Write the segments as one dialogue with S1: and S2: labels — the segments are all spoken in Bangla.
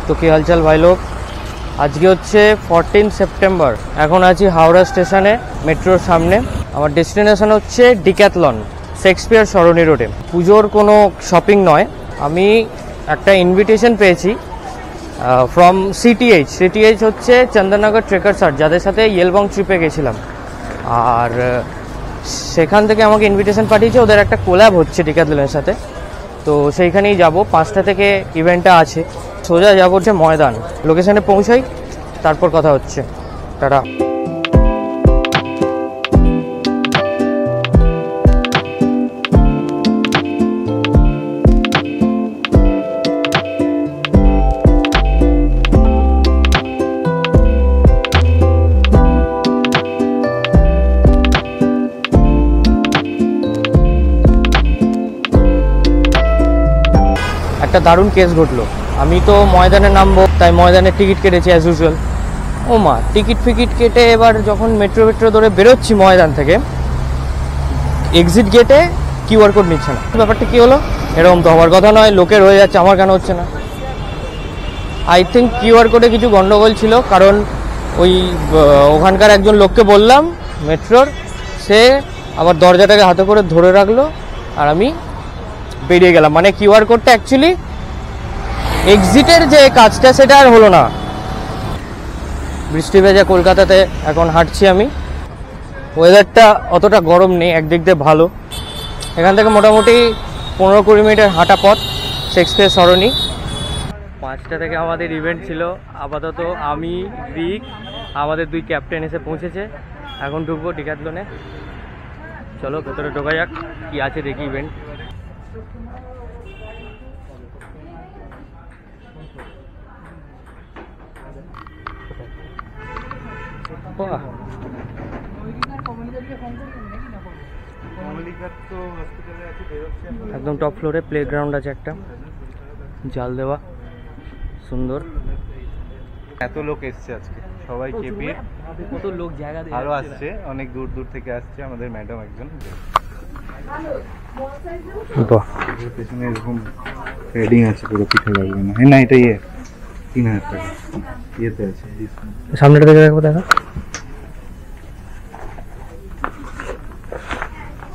S1: তো কি হালচাল ভাই লোক, আজকে হচ্ছে 14 সেপ্টেম্বর। এখন আছি হাওড়া স্টেশনে, মেট্রোর সামনে। আমার ডেস্টিনেশন হচ্ছে ডিক্যাথলন, শেক্সপিয়ার সরণি রোডে। পুজোর কোনো শপিং নয়, আমি একটা ইনভিটেশন পেয়েছি ফ্রম সিটিএইচ। সিটিএইচ হচ্ছে চন্দননগর ট্রেকার্স আর্ট, যাদের সাথে ইয়েলবং ট্রিপে গেছিলাম, আর সেখান থেকে আমাকে ইনভিটেশন পাঠিয়েছে। ওদের একটা কোল্যাব হচ্ছে ডিক্যাথলনের সাথে, তো সেইখানেই যাব। 5টা থেকে ইভেন্টটা আছে। সোজা যাব হচ্ছে ময়দান। লোকেশানে পৌঁছাই, তারপর কথা হচ্ছে। টাটা। একটা দারুণ কেস ঘটলো। আমি তো ময়দানে নামবো, তাই ময়দানের টিকিট কেটেছি অ্যাজ ইউজুয়াল। ও মা, টিকিট ফিকিট কেটে এবার যখন মেট্রো ধরে বেরোচ্ছি ময়দান থেকে, এক্সিট গেটে কিউআর কোড নিচ্ছে না। ব্যাপারটা কী হলো? এরকম তো হওয়ার কথা নয়, লোকের হয়ে যাচ্ছে, আমার কেন হচ্ছে না? আই থিঙ্ক কিউআর কোডে কিছু গন্ডগোল ছিল, কারণ ওই ওখানকার একজন লোককে বললাম মেট্রোর, সে আবার দরজাটাকে হাতে করে ধরে রাখলো, আর আমি বেরিয়ে গেলাম। মানে কিউআর কোডটা অ্যাকচুয়ালি এক্সিটের যে কাজটা, সেটা আর হলো না। বৃষ্টি ভেজা কলকাতাতে এখন হাঁটছি আমি। ওয়েদারটা অতটা গরম নেই, একদিক দিয়ে ভালো। এখান থেকে মোটামুটি 15-20 মিনিটের হাঁটা পথ শেক্সপিয়ার সরণি। 5টা থেকে আমাদের ইভেন্ট ছিল। আপাতত আমি, রিক, আমাদের 2 ক্যাপ্টেন এসে পৌঁছেছে। এখন ঢুকবো ডিক্যাথলনে। চলো ভেতরে ঢোকা যাক, কি আছে দেখি ইভেন্ট। একদম টপ ফ্লোরে প্লেগ্রাউন্ড আছে একটা, জাল দেওয়া, সুন্দর।
S2: এত লোক এসছে আজকে, সবাই কেপি।
S1: কত লোক, জায়গা
S2: আরো আসছে, অনেক দূর দূর থেকে আসছে। আমাদের ম্যাডাম একজন পেছনে এরকম হেডিং আছে, পুরো পিঠে লাগবে না। হ্যাঁ না, এটা 3000 টাকা ইয়েতে আছে।
S1: সামনেটা দেখে রাখবো, দেখা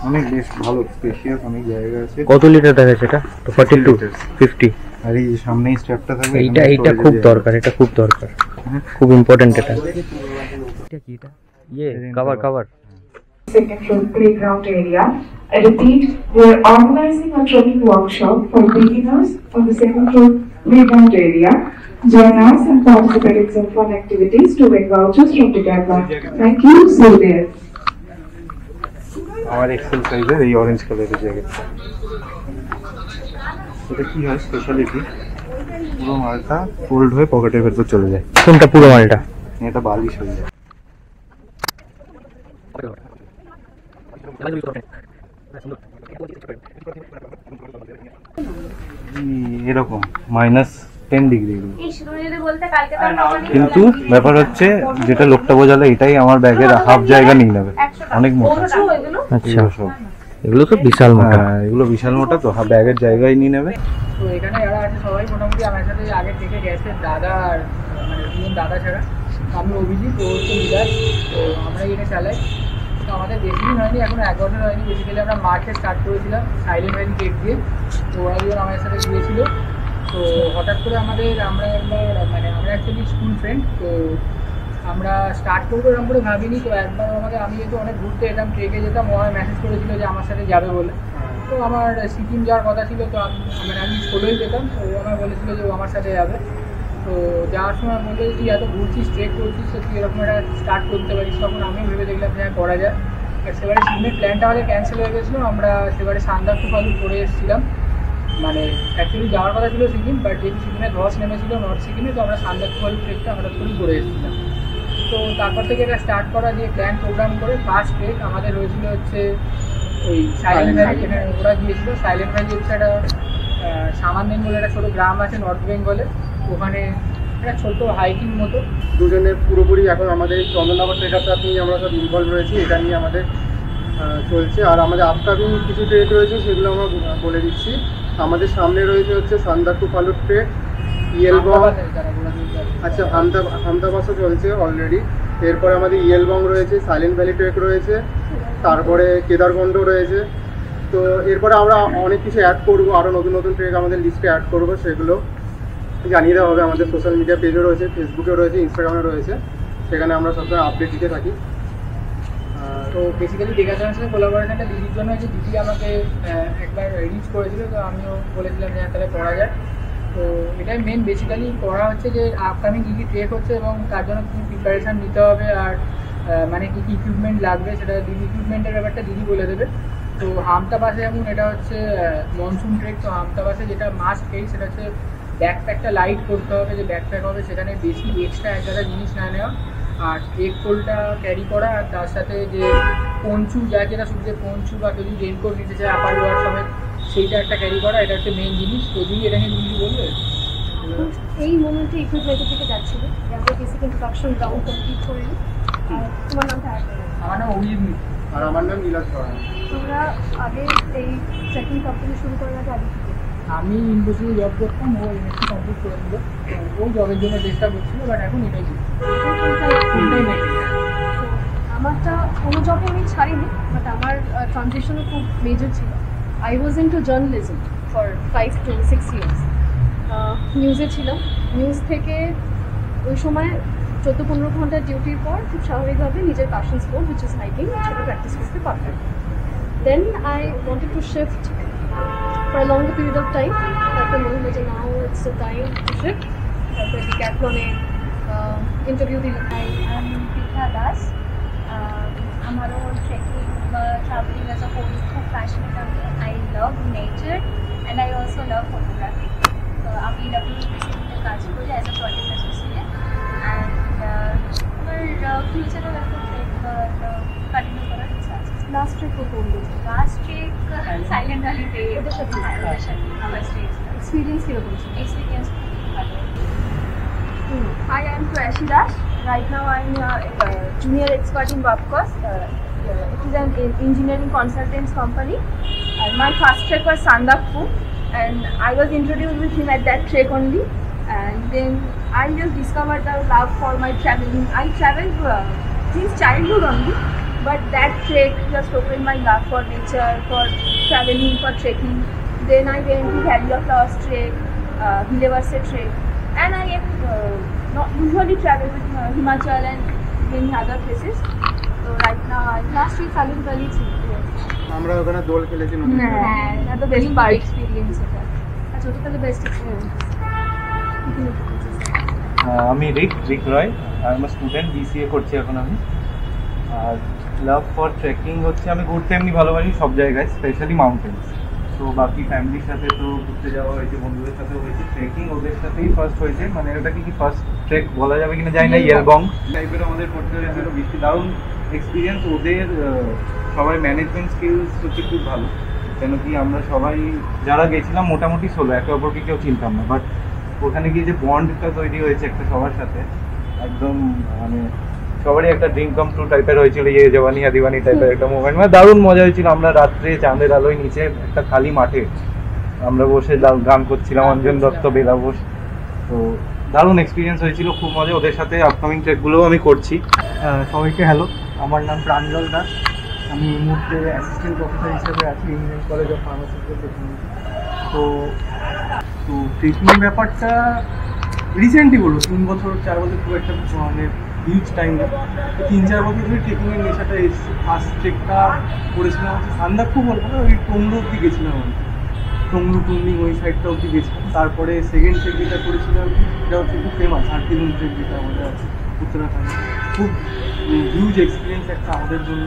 S2: অনেক বেশ ভালো স্পেশিয়াস, অনেক জায়গা আছে।
S1: কত লিটার দেখাচ্ছে এটা? 42 50।
S2: আর এই সামনেই স্ট্র্যাপটা থাকবে।
S1: এইটা খুব দরকার, এটা খুব দরকার, খুব ইম্পর্টেন্ট। এটা কি? এটা cover
S3: Second floor playground area. I repeat, we are organizing a training workshop for beginners on the second floor playground area. Join us and participate in some fun activities to win vouchers from Decathlon. Thank you. See you there.
S2: আমার এক্সেল সাইজের এই অরেঞ্জ কালারের জ্যাকেটটা, এটা কি হয় স্পেশালিটি, পুরো মালটা ফোল্ড হয়ে পকেটের ভেতর চলে যায়।
S1: কোনটা? পুরো মালটা?
S2: এটা বালিশ হয়ে যায়। এরকম -10 ডিগ্রি, কিন্তু ব্যাপার হচ্ছে যেটা লোকটা বোঝালো, এটাই আমার ব্যাগের হাফ জায়গা নিয়ে নেবে। অনেক মোটা।
S1: আচ্ছা, এগুলো তো বিশাল মোটা।
S2: এগুলো বিশাল মোটা, তো ব্যাগের জায়গায় নিয়ে নেবে।
S4: তো এখানে যারা আছে সবাই মোটামুটি আমার সাথে আগে থেকে গেছে, দাদা আর মানে 2 দাদা ছাড়া। আমি অভিজিৎ, ও হচ্ছে বিরাজ। তো আমরা এটা চালাই। তো আমাদের বেশি দিন হয়নি, এখন 1 বছর হয়নি। বেসিক্যালি আমরা মার্চে স্টার্ট করেছিলাম সাইলেন্ট ভ্যালি কেক দিয়ে। তো ওরা দুজন আমার সাথে গিয়েছিল। তো হঠাৎ করে আমরা একবার মানে আমরা অ্যাকচুয়ালি স্কুল ফ্রেন্ড, তো আমরা স্টার্ট করবো এরকম করে ভাবিনি। তো একবার আমি যেহেতু অনেক ঘুরতে যেতাম, ট্রেকে যেতাম, ও আমায় মেসেজ করেছিল যে আমার সাথে যাবে বলে। তো আমার সিকিম যাওয়ার কথা ছিল, তো আমি ষোলোই যেতাম। তো ও আমায় বলেছিল যে ও আমার সাথে যাবে। তো যাওয়ার সময় বললো যে তুই এত ঘুরছিস, ট্রেক করছিস, তো তুই এরকম একটা স্টার্ট করতে পারিস। তখন আমিও ভেবে দেখলাম যে হ্যাঁ করা যায়। আর সেবারে সিকিমের প্ল্যানটা আমাদের ক্যান্সেল হয়ে গেছিলো। আমরা সেবারে সান্দাকফু ফালু করে এসেছিলাম। মানে অ্যাকচুয়ালি যাওয়ার কথা ছিল সিকিম, বাট যেহেতু সিকিমে ধস নেমেছিল নর্থ সিকিমে, তো আমরা সান্দাকফু ফালু ট্রেকটা হঠাৎ করেই করে এসেছিলাম। তো তারপর থেকে এটা স্টার্ট করা, দিয়ে প্ল্যান প্রোগ্রাম করে ফার্স্ট ট্রেক আমাদের হয়েছিল হচ্ছে ওই সাইলেন্ট ভ্যালি। এখানে ওরা গিয়েছিল সাইলেন্ট ভ্যালি, হচ্ছে একটা সামানদিন বলে একটা ছোটো গ্রাম আছে নর্থ বেঙ্গলে। ওখানে একটা ছোটো হাইকিং মতো।
S5: দুজনে পুরোপুরি এখন আমাদের এই চন্দননগর ট্রেকারটা নিয়ে আমরা সব ইনভলভ রয়েছি। এটা নিয়ে আমাদের চলছে। আর আমাদের আপকামিং কিছু ট্রেক রয়েছে, সেগুলো আমরা বলে দিচ্ছি। আমাদের সামনে রয়েছে হচ্ছে সান্দাকফু ফালু ট্রেক, ইয়েলবং,
S4: আহমেদাবাদে যারা ঘোরাঘুরি করে।
S5: আচ্ছা আহমেদাবাদও চলছে অলরেডি। এরপরে আমাদের ইয়েলবং রয়েছে, সাইলেন্ট ভ্যালি ট্রেক রয়েছে, তারপরে কেদারকন্ড রয়েছে। তো এরপরে আমরা অনেক কিছু অ্যাড করবো, আরও নতুন নতুন ট্রেক আমাদের লিস্টে অ্যাড করবো, সেগুলো জানিয়ে দেওয়া হবে। আমাদের সোশ্যাল মিডিয়া পেজও রয়েছে, ফেসবুকেও রয়েছে, ইনস্টাগ্রামে রয়েছে, সেখানে আমরা সবসময় আপডেট দিতে থাকি।
S4: তো বেসিক্যালি ডেকাথলনের সাথে কোলাবোরেশনটা দিদির জন্য হয়েছে। দিদি আমাকে একবার রিচ করেছিল, তো আমিও বলেছিলাম যে হ্যাঁ তাহলে করা যায়। তো এটাই মেন বেসিক্যালি করা হচ্ছে যে আপকামিং কী কী ট্রেক হচ্ছে এবং তার জন্য কী প্রিপারেশান নিতে হবে, আর মানে কী কী ইকুইপমেন্ট লাগবে সেটা দিদি, ইকুইপমেন্টের ব্যাপারটা দিদি বলে দেবে। তো হামতা পাসে যেমন এটা হচ্ছে মনসুন ট্রেক, তো হামতা পাসে যেটা মাস্ট এই সেটা হচ্ছে ব্যাকপ্যাকটা লাইট করতে হবে, যে ব্যাকপ্যাক হবে সেখানে বেশি এক্সট্রা এক জায়গায় জিনিস না নেওয়া, আর ট্রেক পোলটা ক্যারি করা, আর তার সাথে যে পঞ্চু, যা যেটা শুধু যে পঞ্চু বা কেউ যদি রেনকোট নিতে চায় আপার লোয়ার সমেত, সেইটা একটা ক্যারি করা, এটা একটা মেন জিনিস। তো দিদি এটা নিয়ে কিছু বলবে?
S6: এই মোমেন্টে ইকুইপমেন্টের দিকে যাচ্ছিল, যাদের বেসিক ইন্ট্রোডাকশন রাউন্ড কমপ্লিট করে নিই। আর তোমার নামটা আর
S4: আমার নাম অভিজিৎ মিত্র।
S5: আর আমার নাম নীলাজ করা।
S6: তোমরা আগে এই ট্রেকিং কোম্পানি শুরু করার আগে আগে থেকে
S4: আমি ইনফোসিসে জব করতাম, ও এমএসসি কমপ্লিট করে দিল, ও জবের জন্য চেষ্টা করছিল, বাট এখন এটাই
S6: আমারটা কোনো জবে আমি ছাড়িনি, বাট আমার ট্রানজিশনও খুব মেজর ছিল। I was into journalism for 5 to 6 years। নিউজে ছিলাম, নিউজ থেকে ওই সময় 14-15 ঘন্টার ডিউটির পর খুব স্বাভাবিকভাবে নিজের passion sport which is hiking সেটা প্র্যাকটিস করতে পারতাম। Then I wanted to shift for a longer period of time. তারপর মনে হলো যে now it's the time to shift. তারপর ডিক্যাথলনে ইন্টারভিউ দিলাম।
S7: I am Pritha Das. আমারও ট্রেকিং বা ট্রাভেলিং অ্যাজ আ হোল খুব প্যাশনেট আমি। I love nature and I also love photography. তো আমি WPCতে কাজ করি as a project associate, and আমার ফিউচারেও এখন ট্রেক কন্টিনিউ করার ইচ্ছা আছে।
S6: লাস্ট ট্রিপ করবো,
S7: লাস্ট ট্রেক সাইলেন্ট ভ্যালিতে
S6: ওদের সাথে এক্সপিরিয়েন্স কীরকম ছিল?
S7: এক্সপিরিয়েন্স খুবই ভালো।
S6: Hi, I am Prashi Das. Right now I am a junior expert in Babcos. It is an engineering consultants company. And my first trek was Sandakpur, and I was introduced with him at that trek only. And then I just discovered the love for my traveling. I traveled since childhood only, but that trek just opened my love for nature, for traveling, for trekking. Then I went to Valley of Flowers trek, Hilevarse trek. And I am not usually travel with Himachal and many other places. So right now, last week Salim Valley
S5: আমরা ওখানে দোল খেলেছি নদীতে।
S6: হ্যাঁ, the best part experience এটা। আচ্ছা, ওটা তাহলে বেস্ট এক্সপিরিয়েন্স।
S2: আমি রিক রয়, আই এম স্টুডেন্ট, BCA করছি এখন আমি। আর লাভ ফর ট্রেকিং হচ্ছে আমি ঘুরতে এমনি ভালোবাসি সব জায়গায়, স্পেশালি মাউন্টেন্স। তো বাকি ফ্যামিলির সাথে তো ঘুরতে যাওয়া হয়েছে, বন্ধুদের সাথেও হয়েছে। ট্রেকিং ওদের সাথেই ফার্স্ট হয়েছে, মানে ওটাকে কি ফার্স্ট ট্রেক বলা যাবে কিনা জানি না। ইয়েলবং টাইপের আমাদের করতে হয়েছিল, বৃষ্টি দারুণ এক্সপিরিয়েন্স। ওদের সবাই ম্যানেজমেন্ট স্কিলস হচ্ছে খুব ভালো, কেন কি আমরা সবাই যারা গেছিলাম মোটামুটি সোলো, একে অপরকে কেউ চিনতাম না। বাট ওখানে গিয়ে যে বন্ডটা তৈরি হয়েছে একটা সবার সাথে, একদম মানে সবারই একটা ড্রিম কাম ট্রু টাইপের হয়েছিল, ইয়ে জওয়ানি আদিবানি টাইপের একটা মোমেন্ট। মানে দারুণ মজা হয়েছিল। আমরা রাত্রে চাঁদের আলোয় নিচে একটা খালি মাঠে আমরা বসে গান করছিলাম, অঞ্জন দত্ত, বেলা বোস। তো দারুণ এক্সপিরিয়েন্স হয়েছিল, খুব মজা। ওদের সাথে আপকামিং ট্রেকগুলোও আমি করছি।
S8: সবাইকে হ্যালো, আমার নাম প্রাঞ্জল দাস। আমি এই মুহূর্তে অ্যাসিস্ট্যান্ট প্রফেসর হিসেবে আছি engineering college of pharmaceutical technology. তো ট্রেকিং ব্যাপারটা রিসেন্টলি বলবো, 3 বছর 4 বছর খুব একটা মানে হিউজ টাইম না, 3-4 বছর ধরে ট্রেকিংয়ের নেশাটা এসেছে। ফার্স্ট ট্রেকটা করেছিলাম হচ্ছে সান্দাকফু বলবো না, ওই টংরু অব্দি গেছিলাম আমি, টংরু টুমলিং ওই সাইডটা অব্দি গেছিলাম। তারপরে সেকেন্ড ট্রেক যেটা করেছিলাম সেটা হচ্ছে খুব ফেমাস হারকিলুন ট্রেক, যেটা আমাদের আছে উত্তরাখণ্ডে। খুব হিউজ এক্সপিরিয়েন্স একটা আমাদের জন্য।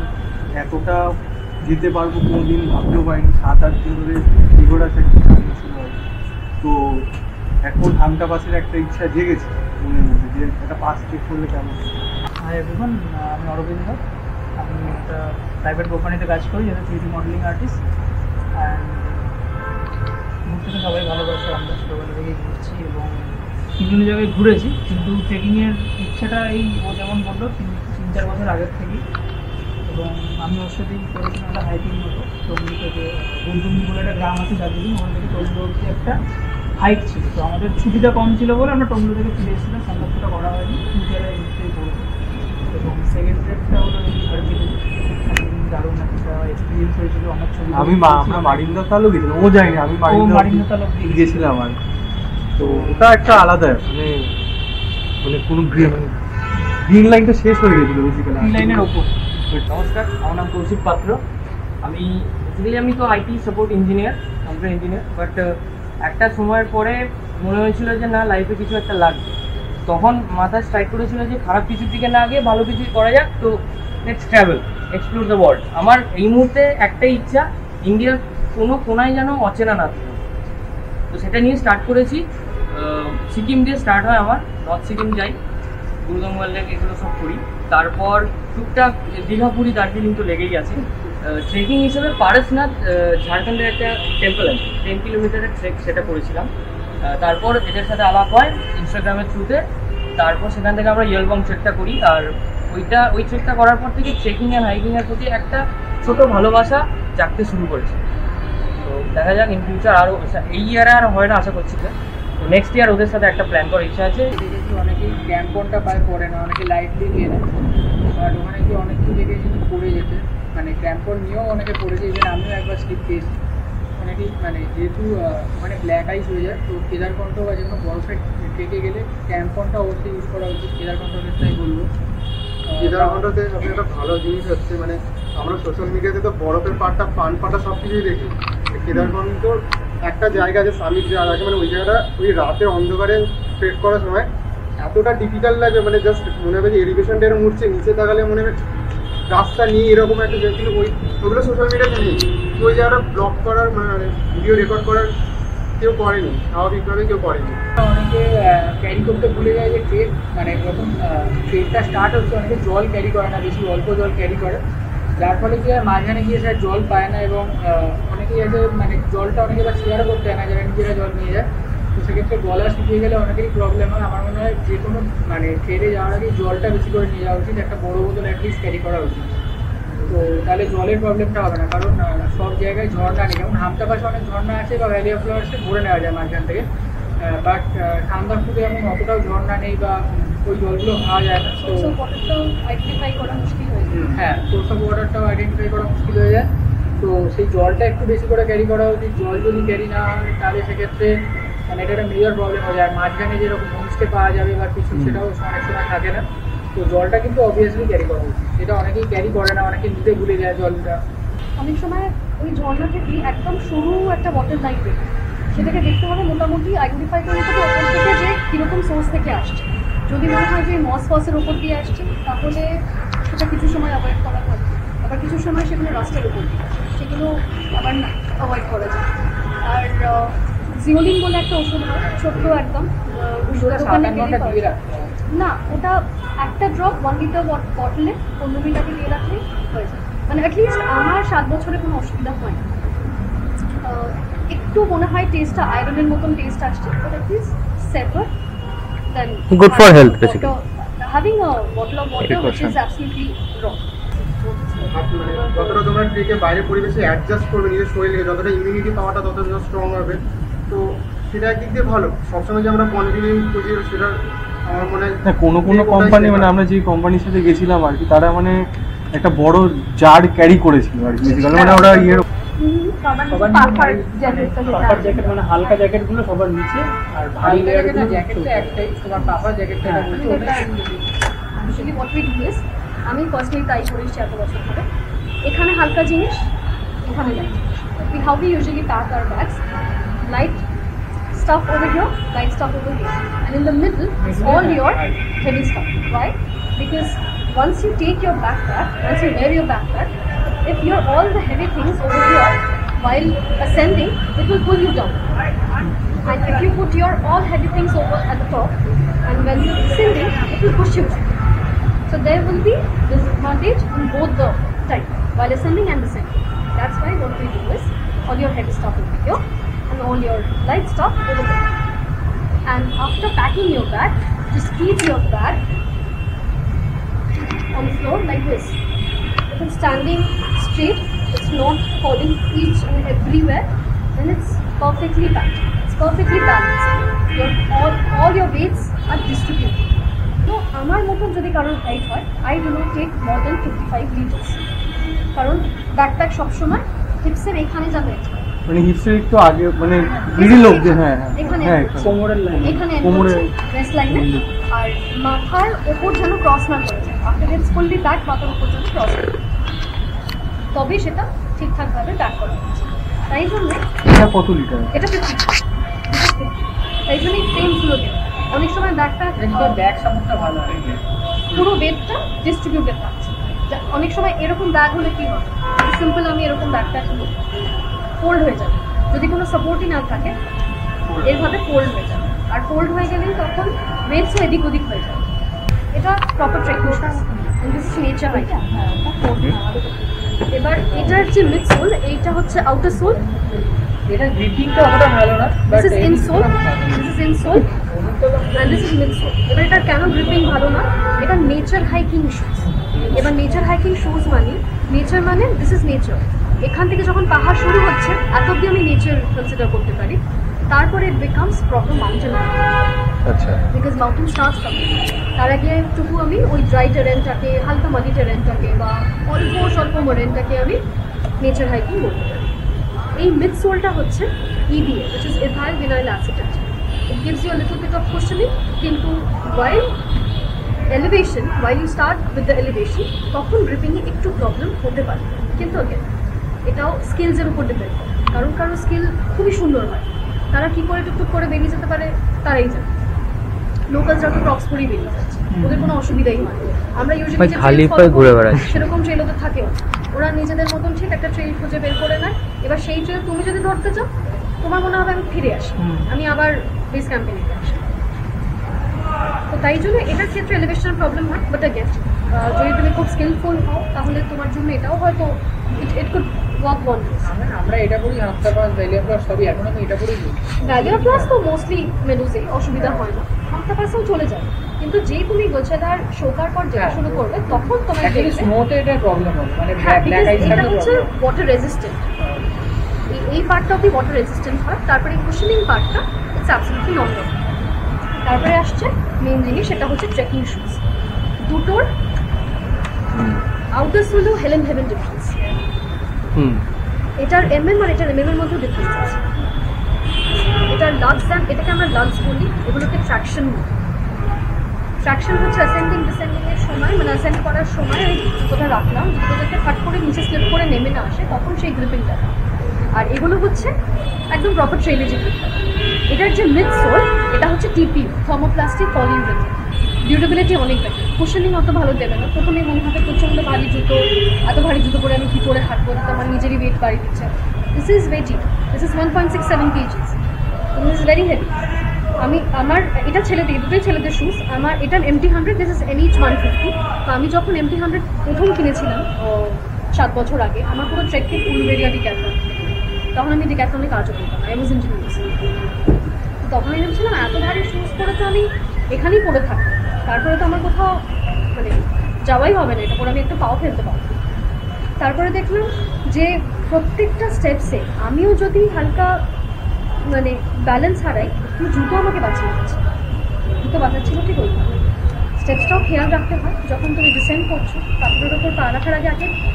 S8: এতটা যেতে পারবো কোনোদিন ভাবতেও পারিনি। 7-8 দিন ধরে এগোড়া ট্রেকটা ছিল। তো এখন হামটা পাসের একটা ইচ্ছা জেগেছে মনের মধ্যে যে একটা পাস ট্রেক করলে কেমন। হাই এভরিওয়ান, আমি অরবিন্দ। আমি একটা প্রাইভেট কোম্পানিতে কাজ করি, যেটা 3D মডেলিং আর্টিস্ট। অ্যান্ড ঘুরতে তো সবাই ভালোবাসে, আমরা ছোটোবেলা থেকেই ঘুরছি এবং বিভিন্ন জায়গায় ঘুরেছি। কিন্তু ট্রেকিংয়ের ইচ্ছাটা এই ও যেমন বললো 3-4 বছর আগের থেকেই। এবং আমি ওর সাথেই করেছিলাম একটা হাইকিং মতো টঙ্গি থেকে, গুলটুমনি বলে একটা গ্রাম আছে দার্জিলিং, ওখান থেকে টঙ্গি অবধি একটা
S4: হাইট ছিল, তো আমাদের ছুটিটা কম ছিল বলে আমরা টঙ্গলো থেকে ফিরে এসেছিলাম, সংবাদটা করা হয়নি, ফিউচারে নিশ্চয়ই করবো। এবং সেকেন্ড ট্রিপটা হলো হারকিউলিস, দারুণ একটা এক্সপিরিয়েন্স হয়েছিল। আমার ছবি
S8: আমরা মারিন্দা তালও গেছিলাম, ও যায়নি, আমি
S4: মারিন্দা তালও
S8: গেছিলাম। আর তো ওটা একটা আলাদা মানে কোনো গ্রিন লাইনটা শেষ হয়ে গেছিল বেসিক্যালি,
S4: গ্রিন লাইনের ওপর।
S1: নমস্কার, আমার নাম কৌশিক পাত্র। আমি তো IT support engineer, software engineer. But একটা সময়ের পরে মনে হয়েছিল যে না, লাইফে কিছু একটা লাগবে। তখন মাথায় স্ট্রাইক করেছিল যে খারাপ কিছুর দিকে না গিয়ে ভালো কিছু করা যাক, তো let's travel, explore the world. আমার এই মুহূর্তে একটাই ইচ্ছা, ইন্ডিয়ার কোনো কোনায় যেন অচেনা না থাকে। তো সেটা নিয়ে স্টার্ট করেছি। সিকিম দিয়ে স্টার্ট হয় আমার, নর্থ সিকিম যাই, গুরুদং ওয়াইল্ড এগুলো সব করি। তারপর টুকটাক দীঘা, পুরী, দার্জিলিং তো লেগেই আছে। ট্রেকিং হিসেবে পারসনাথ, ঝাড়খণ্ডের একটা টেম্পল আছে, 10 কিলোমিটারের ট্রেক, সেটা করেছিলাম। তারপর এদের সাথে আলাপ হয় ইনস্টাগ্রামের থ্রুতে। তারপর সেখান থেকে আমরা ইয়েলবং ট্রেকটা করি। আর ওই ট্রেকটা করার পর থেকে ট্রেকিং অ্যান্ড হাইকিংয়ের প্রতি একটা ছোট ভালোবাসা জাগতে শুরু করেছে। তো দেখা যাক ইন ফিউচার আরও, এই ইয়ারে আর হয় না আশা করছি। তো নেক্সট ইয়ার ওদের সাথে একটা প্ল্যান করার ইচ্ছা আছে।
S4: দেখেছি অনেকেই ক্যাম্পনটা পায় পড়ে না, অনেকে লাইটলি নিয়ে নেয়, বাট ওখানে গিয়ে অনেক কিছু দেখেছি পড়ে যেতে, মানে ক্যাম্পন নিয়েও অনেকে পড়েছে। ইভেন আমিও একবার স্লিপ খেয়েছি অনেকেই, মানে যেহেতু ওখানে ব্ল্যাক আইস হয়ে যায়, তো কেদারকণ্ঠ বা যে কোনো বরফে ট্রেকে গেলে ক্যাম্পনটা অবশ্যই ইউজ করা উচিত। কেদারকণ্ঠ ক্ষেত্রেই বলবো।
S5: কেদারকণ্ঠতে আপনি একটা ভালো জিনিস হচ্ছে, মানে আমরা সোশ্যাল মিডিয়াতে তো বরফের পাটটা, পান পাটা সব কিছুই দেখি। কেদারকণ্ঠ একটা জায়গা আছে, সামিট জায়গা আছে, মানে ওই জায়গাটা ওই রাতে অন্ধকারে ট্রেক করার সময় এতটা ডিফিকাল্ট লাগে, মানে জাস্ট মনে হবে যে এলিভেশনটা এরকম উঠছে, নিচে তাকালে মনে হবে রাস্তা নিয়ে এরকম একটা জায়গা। কিন্তু ওইগুলো সোশ্যাল মিডিয়াতে নেই। ওই জায়গাটা ব্লগ করার, মানে ভিডিও রেকর্ড করার কেউ করেনি, স্বাভাবিকভাবে কেউ করেনি।
S4: অনেকে ক্যারি করতে ভুলে যায় যে ট্রেক, মানে যখন ট্রেকটা স্টার্ট হচ্ছে অনেকে জল ক্যারি করে না, বেশি অল্প জল ক্যারি করে, যার ফলে কি হয় মাঝখানে গিয়ে স্যার জল পায় না। এবং অনেকেই আছে, মানে জলটা অনেকে বা শেয়ারও করতে হয় না, যারা নিজেরা জল নিয়ে যায়। তো সেক্ষেত্রে গলা শুকিয়ে গেলে অনেকেরই প্রবলেম হয়। আমার মনে হয় যে কোনো মানে ট্রেনে যাওয়ার আগে জলটা বেশি করে নিয়ে যাওয়া উচিত, একটা বড়ো বোতল অ্যাটলিস্ট ক্যারি করা উচিত। তো তাহলে জলের প্রবলেমটা হবে না, কারণ সব জায়গায় ঝর্ণা নেই। যেমন হামটা পাশে অনেক ঝর্ণা আছে বা ভ্যালি অফ ফ্লাওয়ার্সে ভরে নেওয়া যায় মাঝখান থেকে, বাট ঠান্ডাপুরে এমন অতটাও ঝর্ণা নেই বা ওই জলগুলো খাওয়া যায় না। তো
S6: আইডেন্টিফাই করা মুশকিল হয়ে যায়।
S4: হ্যাঁ, সোর্স অফ ওয়াটারটাও আইডেন্টিফাই করা মুশকিল হয়ে যায়। তো সেই জলটা একটু বেশি করে ক্যারি করা উচিত। জল যদি ক্যারি না হয় তাহলে সেক্ষেত্রে মানে এটা একটা মেজর প্রবলেম হয়ে যায়। আর মাঝখানে যেরকম হোমস্টে পাওয়া যাবে বা কিছু, সেটাও অনেক সময় থাকে না। তো জলটা কিন্তু অবভিয়াসলি ক্যারি করা উচিত, এটা অনেকেই ক্যারি করে না, অনেকে নিতে ভুলে যায় জলটা।
S6: অনেক সময় ওই ঝর্ণা থেকে একদম সরু একটা ওয়াটার লাইন বেরোয়, সেটাকে দেখতে হবে, মোটামুটি আইডেন্টিফাই করে নিতে হবে ওপর থেকে যে কীরকম সোর্স থেকে আসছে। যদি মনে হয় যে মস ফসের ওপর দিয়ে আসছে, তাহলে সেটা কিছু সময় অ্যাভয়েড করা হয়। আবার কিছু সময় সেগুলো রাস্তার উপর দিয়ে আসে, সেগুলো আবার না অ্যাভয়েড করা যায়। আর জিওলিন বলে একটা ওষুধ হয়, ছোট্ট একদম, না ওটা একটা ড্রপ 1 লিটার বটলে 15 মিনিট আগে দিয়ে রাখলে হয়ে যায়। মানে অ্যাটলিস্ট আমার 7 বছরে কোনো অসুবিধা হয় না। একটু মনে হয় টেস্টটা আয়রনের মতন টেস্ট আসছে, but at least safer than
S1: good for health basically.
S6: Having a bottle of water which is absolutely wrong.
S5: মানে যতটা তোমরা ট্রেকে বাইরে পরিবেশে অ্যাডজাস্ট করবে নিজের শরীরে, যতটা ইমিউনিটি পাওয়াটা ততটা স্ট্রং হবে। তো সেটা একদিক দিয়ে ভালো। সবসময় যে আমরা কন্টিনিউ খুঁজি, সেটা আমার মনে হয়
S8: কোনো কোম্পানি, মানে আমরা যে কোম্পানির সাথে গেছিলাম আর কি, তারা মানে একটা বড় জার ক্যারি করেছিল আর কি, মানে ওরা ইয়ের
S4: জ্যাকেট, মানে হালকা জ্যাকেটগুলো সবার নিচে, আর ভারী জ্যাকেটটা একটাই, তোমার পাপার জ্যাকেটটা
S6: Usually what we do is, আমি পার্সোনালি তাই করেছি এত বছর ধরে, এখানে হালকা জিনিস, এখানে light. How we usually pack our bags, light stuff over here, light stuff over here, and in the middle is all your heavy stuff. Why? Because once you take your backpack, once you wear your backpack, if you're all the heavy things over here while ascending, it will pull you down. And if you put your all heavy things over at the top, and when you're descending, it will push you down. So there will be disadvantage in both the sides, while ascending and descending. That's why what we do is, all your heavy stuff over here, and all your light stuff over there. And after packing your bag, just keep your bag on the floor like this. If it's standing straight, it's not falling each and everywhere, then it's perfectly packed.
S9: It's perfectly balanced. All your weights are distributed. তো আমার মতন যদি কারোর হাইট হয়, I do not take more than 55 liters. কারণ ব্যাকপ্যাক সবসময় হিপসের এখানে যাবে,
S8: মানে হিপসের একটু আগে, মানে মিডিল অবধি। হ্যাঁ
S9: এখানে
S8: হ্যাঁ,
S4: কোমরের লাইন,
S9: এখানে
S8: কোমরের
S9: রেস্ট লাইনে, আর মাথার ওপর যেন ক্রস না করে যায়। আফটার হিপস ফুললি ব্যাক, মাথার ওপর যেন ক্রস করে, তবে সেটা ঠিকঠাকভাবে ব্যাক করা হচ্ছে। তাই জন্য
S8: এটা কত লিটার?
S9: এটা 50, তাই জন্য পেইনফুলও দেয়। অনেক সময় ব্যাকটা
S4: ব্যাক সাপোর্টটা ভালো হয়,
S9: পুরো ওয়েটটা ডিস্ট্রিবিউটেড থাকছে। অনেক সময় এরকম ব্যাগ হলে কি হয়, সিম্পল আমি এরকম ব্যাগটা ফোল্ড হয়ে যাবে, যদি কোনো সাপোর্টই না থাকে এরভাবে ফোল্ড হয়ে যাবে। আর ফোল্ড হয়ে গেলেই তখন ওয়েটসও এদিক ওদিক হয়ে যাবে। এটা proper trekking shoes, this is nature height. এবার এটার যে মিড সোল, এইটা হচ্ছে আউটার সোল,
S4: এটা গ্রিপিংটা অতটা ভালো না,
S9: this is insole, this is insole and this is midsole. এবার এটা কেন গ্রিপিং ভালো না, এটা নেচার হাইকিং শুজ। এবার নেচার হাইকিং শুজ মানে, নেচার মানে দিস ইজ নেচার। এখান থেকে যখন পাহাড় শুরু হচ্ছে এত অব্দি আমি নেচার কনসিডার করতে পারি, তারপরে ইট বিকামস প্রপার মাউন্টেন।
S8: আচ্ছা,
S9: বিকজ মাউন্টেন স্টার্টস ফ্রম তার আগে টুকু আমি ওই ড্রাই টেরেনটাকে, হালকা মাটি টেরেনটাকে বা অল্প স্বল্প মোরেনটাকে আমি নেচার হাইকিং বলতে পারি। এই মিড সোলটা হচ্ছে EVA, which is ethyl vinyl acetate. It gives you a little bit of cushioning, কিন্তু while you start with the elevation, তখন গ্রিপিংয়ে একটু প্রবলেম হতে পারে, কিন্তু again এটাও স্কিলসের উপর ডিপেন্ড করে। কারণ কারো স্কিল খুবই সুন্দর হয়, তারা কি করে টুকটুক করে বেরিয়ে যেতে পারে তারাই জানে। লোকালসরা তো ক্রক্স পরেই বেরিয়ে যাচ্ছে, ওদের কোনো অসুবিধাই হয়। আমরা ইউজুয়ালি
S1: খালি পায়ে ঘুরে বেড়াচ্ছি,
S9: সেরকম ট্রেল ওদের থাকেও, ওরা নিজেদের মতন ঠিক একটা ট্রেল খুঁজে বের করে নেয়। এবার সেই ট্রেল তুমি যদি ধরতে চাও, তোমার মনে হবে আমি ফিরে আসি, আমি আবার বেস ক্যাম্পে নিতে আসি। তো তাই জন্য এটার ক্ষেত্রে এলিভেশনের প্রবলেম হয়। বাট অ্যাগেন যদি তুমি খুব স্কিলফুল হও তাহলে তোমার জন্য এটাও হয়তো ইট কুড ওয়ার্ক ওয়ান্ডার্স।
S4: আমরা এটা করি, হাফতা পাস, ভ্যালিয়া প্লাস সবই এখন আমি এটা করেই করি।
S9: ভ্যালিয়া প্লাস তো মোস্টলি মেনুজে অসুবিধা হয় না, হাফতা পাসেও চলে যায়। কিন্তু যেই তুমি গোছাদার শোকার পর যেটা শুরু করবে তখন তোমার
S4: স্নোতে এটা প্রবলেম হবে, মানে
S9: এটা হচ্ছে ওয়াটার রেজিস্ট্যান্ট। এই পার্টটা অব্দি ওয়াটার রেজিস্ট্যান্ট হয়, তারপরে কুশনিং পার্টটা ইটস অ্যাবসলিউটলি নর্মাল। তারপরে আসছে মেইন জিনিস, সেটা হচ্ছে ট্রেকিং শুজ। দুটোর আউটার সোলেও হেলেন হেভেন ডিফারেন্স। এটার MM আর এটার MM এর মধ্যে ডিফারেন্স আছে। এটার লাক্স অ্যান্ড এটাকে আমরা লাক্স বলি, এগুলোকে ট্র্যাকশন বলি। ট্র্যাকশন হচ্ছে অ্যাসেন্ডিং ডিসেন্ডিং এর সময়, মানে অ্যাসেন্ড করার সময় ওই জুতোটা রাখলাম, জুতোটাকে ফাট করে নিচে স্লিপ করে নেমে না আসে, তখন সেই গ্রিপিংটা। আর এগুলো হচ্ছে একদম প্রপার ট্রেলে যে গ্রিপটা। এটার যে মিড সোল, এটা হচ্ছে TPU, থার্মোপ্লাস্টিক পলিউরেথেন। ডিউরেবিলিটি অনেক বেটার, কুশনিং অত ভালো দেবে না। প্রথমে মনে হবে প্রচণ্ড ভারী জুতো, এত ভারী জুতো পরে আমি কী করে হাঁটবো, তো আমার নিজেরই ওয়েট বাড়িয়ে দিচ্ছে। This is ওয়েটি, this is 1.67 kg, this is very heavy. আমার এটা ছেলেদের, দুটোই ছেলেদের শুজ। আমার এটার MT100, দিস ইজ NH 150। তো আমি যখন MT100 প্রথম কিনেছিলাম 7 বছর আগে, আমার পুরো ট্রেকিং উলবেরিয়া ডিক্যাথলন, তখন আমি ডিক্যাথলনে কাজও করতাম, আই ওয়াজ ইঞ্জিনিয়ার। তখন আমি ভেবেছিলাম এত ভারী শুজ পরে তো আমি এখানেই পরে থাকবো, তারপরে তো আমার কোথাও মানে যাওয়াই হবে না, এটা পরে আমি একটু পাও ফেলতে পারবো। তারপরে দেখলাম যে প্রত্যেকটা স্টেপসে আমিও যদি হালকা মানে ব্যালেন্স হারাই, কিন্তু জুতো আমাকে বাঁচিয়ে দিচ্ছে। জুতো বাঁচাচ্ছিল ঠিক ওই স্টেপসটাও খেয়াল রাখতে হয়। যখন তুমি ডিসেন্ড করছো, পাথরের ওপর পা রাখার আগে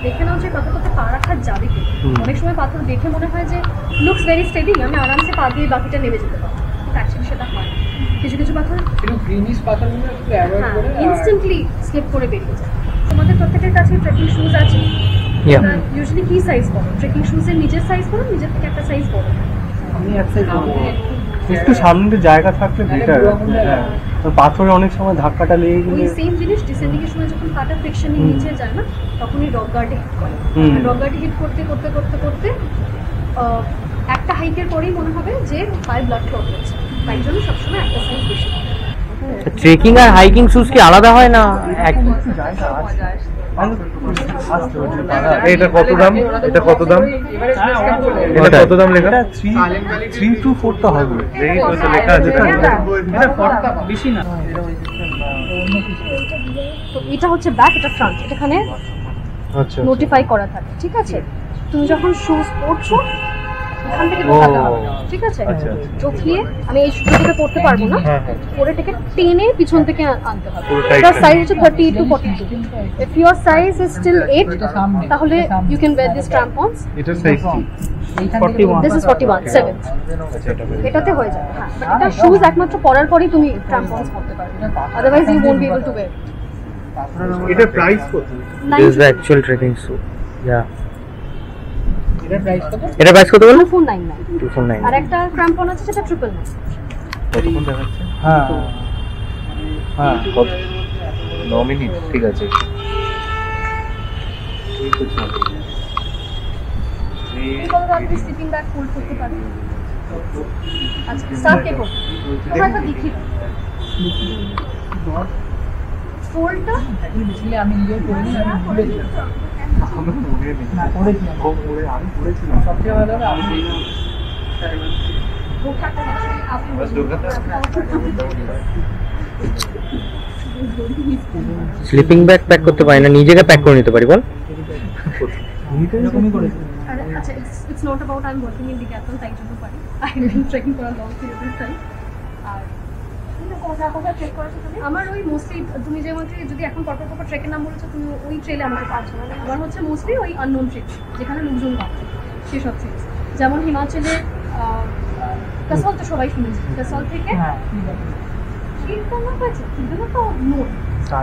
S9: দেখে নাও যে পাথরটাতে পা রাখা যাবে কি। অনেক সময় পাথর দেখে মনে হয় যে লুকস ভেরি স্টেডি, আমি আরামসে পা দিয়ে বাকিটা নেমে যেতে পারবো, কিন্তু অ্যাকচুয়ালি সেটা হয়। কিছু কিছু পাথর ইনস্ট্যান্টলি স্লিপ করে বেরিয়ে যায়। তোমাদের প্রত্যেকের কাছে ট্রেকিং শুজ আছে, ইউজুয়ালি কি সাইজ করো? ট্রেকিং শুজের নিজের সাইজ করো, নিজের থেকে একটা সাইজ করো?
S8: আমি এক সাইজ একটু সামনে জায়গা থাকলে বেটার। হ্যাঁ, পাথরে অনেক সময় ধাক্কাটা লেগে গেলে
S9: ওই সেম জিনিস ডিসেন্ডিং এর সময় যখন পাটা ফ্রিকশনে নিচে যায় না, তখনই রক গার্ডে হিট করে। রক গার্ডে হিট করতে করতে করতে করতে একটা হাইকের পরেই মনে হবে যে পায়ে ব্লাড ক্লট হচ্ছে। তাই জন্য সবসময় একটা সাইজ বেশি।
S1: ট্রেকিং আর হাইকিং শুজ কি আলাদা হয় না?
S2: এটা কত দাম? এটা কত দাম? এটা কত দাম লেখা?
S8: 3 to 4 তো হবে।
S2: এই তো লেখা আছে,
S4: এটা ফটটা বেশি না।
S9: তো এটা হচ্ছে ব্যাক, এটা ফ্রন্ট, এখানে
S2: আচ্ছা
S9: নোটিফাই করা থাকে, ঠিক আছে? তুমি যখন শুজ পরছো এখান থেকে ঢোকাতে হবে, ঠিক আছে?
S2: আচ্ছা,
S9: ঢুকিয়ে আমি এই জুতোটা পরতে পারবো না,
S2: হ্যাঁ, হ্যাঁ।
S9: পরে থেকে টেনে পিছন থেকে আনতে হবে।
S2: পুরো tight
S9: এটার
S2: করে।
S9: সাইজ হচ্ছে 38 to 42। If your size is still 8, তাহলে you can wear these crampons.
S2: এটা সাইজ কি?
S9: This is 41, 7th।
S2: আচ্ছা, এটা বেশ।
S9: এটাতে হয়ে যাবে, হ্যাঁ। বাট এটা শুজ একমাত্র পরার পরেই তুমি crampons পরতে পারবে, otherwise you won't be able to wear it।
S2: এটা প্রাইস কত?
S1: This is the actual trekking suit. Yeah.
S4: এটার প্রাইস কত?
S1: এটা প্রাইস কত বললো?
S9: 2499।
S1: 249.
S9: আর একটা ক্রাম্পন আছে সেটা 999।
S2: কতক্ষণ দেখাচ্ছে?
S8: হ্যাঁ
S2: হ্যাঁ, কত? 9 মিনিট, ঠিক আছে। এই তো চলে।
S9: এগুলো আপনি স্লিপিং ব্যাগ ফোল্ড করতে পারেন। আচ্ছা, স্টার্ট কে করবে? তোমরা একটা দেখি ফোল্ডটা
S4: বেসিক্যালি আমি নিজেও করিনি, আমি ভুলেছিলাম।
S2: আমার মনে নেই।
S4: না, করেছিলাম।
S2: ও করে আমি করেছিলাম।
S4: সবচেয়ে ভালো হবে আমি
S2: বাস ঢোকাতে
S1: স্লিপিং ব্যাগ প্যাক করতে পারি না, নিজেকে প্যাক করে নিতে পারি বল।
S4: এরকমই করেছিলাম।
S9: আচ্ছা, it's not about I'm working in Decathlon, তাই জন্য পারি। I've been trekking for a long period of time. আর কোথা ট্রেক করেছো তুমি? আমার ওই মোস্টলি তুমি যেমন যদি এখন পরপর ট্রেকের নাম বলেছো, তুমি ওই ট্রেলে আমাকে পাচ্ছ না। আমার হচ্ছে মোস্টলি ওই আননোন ট্রেক, যেখানে লোকজন কম, সেসব ট্রেক। যেমন হিমাচলে কাসল তো সবাই শুনেছে, কাসল থেকে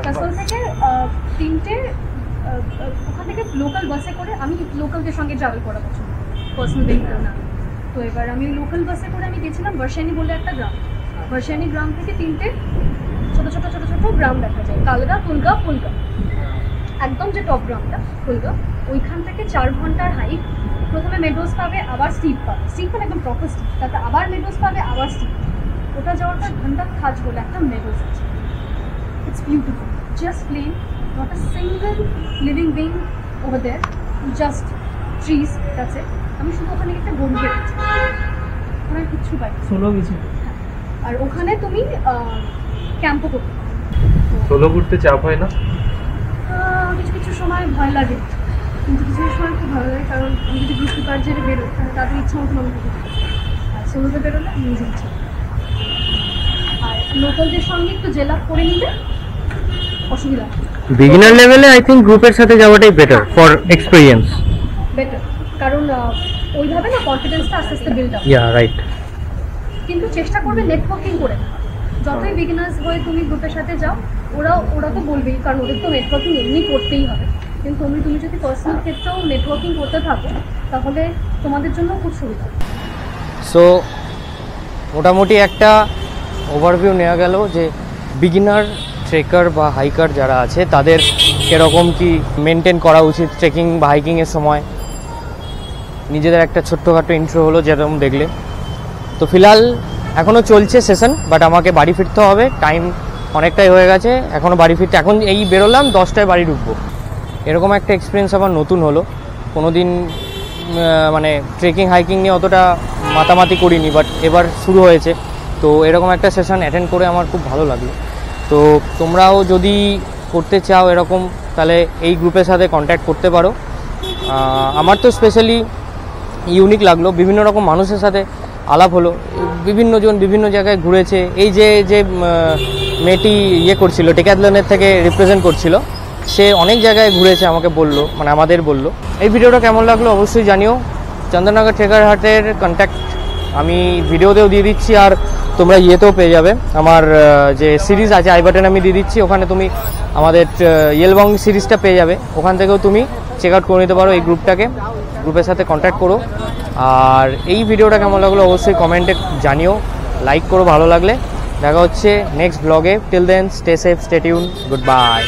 S9: কাসল থেকে 3টে ওখান থেকে লোকাল বাসে করে, আমি লোকালদের সঙ্গে ট্রাভেল করা পছন্দ, পার্সোনাল ভেহিকল না। তো এবার আমি লোকাল বাসে করে আমি গেছিলাম বর্ষানি বলে একটা গ্রাম। বর্ষানি গ্রাম থেকে 3টে ছোট ছোট ছোট ছোট গ্রাম দেখা যায়, কালগা, তুলগা, ফুলগা। একদম যে টপ গ্রামটা ফুলগা, ওইখান থেকে 4 ঘন্টার হাইক। প্রথমে মেডোজ পাবে, আবার স্টিপ পাবে, স্টিপ মানে একদম প্রপার স্টিপ, তারপর আবার মেডোজ পাবে, আবার স্টিপ। ওটা যাওয়ার পর ঘন্টা খাজ বলে একটা মেডোজ আছে। It's beautiful, just plain, not a single living being over there, just trees, that's it. আমি শুধু ওখানে একটা গরু পেয়েছি, ওখানে কিচ্ছু পাই।
S4: সোলো গেছি।
S9: আর ওখানে তুমি ক্যাম্পও করতে পারো।
S2: সোলো ঘুরতে চাপ হয় না?
S9: কিছু কিছু সময় ভয় লাগে, কিন্তু কিছু কিছু সময় খুব ভালো লাগে, কারণ আমি যদি গ্রুপ কার্যে বেরোই তাহলে তাদের ইচ্ছা মতো আমি করতে পারি। আর সোলোতে বেরোলে নিজের ইচ্ছা। আর লোকালদের সঙ্গে একটু জেলাপ করে নিলে অসুবিধা হয়।
S1: বিগিনার লেভেলে আই থিঙ্ক গ্রুপের সাথে যাওয়াটাই বেটার ফর এক্সপেরিয়েন্স।
S9: বেটার, কারণ ওইভাবে না কনফিডেন্সটা আস্তে আস্তে বিল্ড আপ।
S1: Yeah right.
S9: কিন্তু চেষ্টা করবে নেটওয়ার্কিং করে। যতই বিগিনার্স হয়ে তুমি গ্রুপের সাথে যাও, ওরা তো বলবেই, কারণ ওদের তো নেটওয়ার্কিং এমনি করতেই হবে। কিন্তু তুমি যদি পার্সোনাল ক্ষেত্রেও নেটওয়ার্কিং করতে থাকো, তাহলে তোমাদের জন্য খুব সুবিধা।
S1: সো মোটামুটি একটা ওভারভিউ নেওয়া গেল যে বিগিনার ট্রেকার বা হাইকার যারা আছে তাদের কীরকম কি মেনটেন করা উচিত ট্রেকিং বা হাইকিংয়ের সময়। নিজেদের একটা ছোট্টখাটো ইন্ট্রো হলো যেরকম দেখলে। তো ফিলহাল এখনও চলছে সেশন, বাট আমাকে বাড়ি ফিরতে হবে, টাইম অনেকটাই হয়ে গেছে এখনও বাড়ি ফিরতে। এখন এই বেরোলাম 10টায় বাড়ি ঢুকবো। এরকম একটা এক্সপিরিয়েন্স আমার নতুন হলো, কোনো দিন মানে ট্রেকিং হাইকিং নিয়ে অতটা মাতামাতি করিনি, বাট এবার শুরু হয়েছে। তো এরকম একটা সেশন অ্যাটেন্ড করে আমার খুব ভালো লাগলো। তো তোমরাও যদি করতে চাও এরকম, তাহলে এই গ্রুপের সাথে কন্ট্যাক্ট করতে পারো। আমার তো স্পেশালি ইউনিক লাগলো, বিভিন্ন রকম মানুষের সাথে আলাপ হলো, বিভিন্ন জন বিভিন্ন জায়গায় ঘুরেছে। এই যে মেয়েটি করছিল ডেকাথলনের থেকে রিপ্রেজেন্ট করছিল, সে অনেক জায়গায় ঘুরেছে, আমাকে বললো, মানে আমাদের বললো। এই ভিডিওটা কেমন লাগলো অবশ্যই জানিও। চন্দননগর ট্রেকার হাটের কন্ট্যাক্ট আমি ভিডিওতেও দিয়ে দিচ্ছি, আর তোমরা ইয়েতেও পেয়ে যাবে। আমার যে সিরিজ আছে আই বাটন আমি দিয়ে দিচ্ছি, ওখানে তুমি আমাদের ইয়েলবং সিরিজটা পেয়ে যাবে, ওখান থেকেও তুমি চেক আউট করে নিতে পারো এই গ্রুপের সাথে কন্ট্যাক্ট করো। আর এই ভিডিওটা কেমন লাগলো অবশ্যই কমেন্টে জানিও, লাইক করো ভালো লাগলে। দেখা হচ্ছে নেক্সট ব্লগে। Till then stay safe, stay tune, good bye.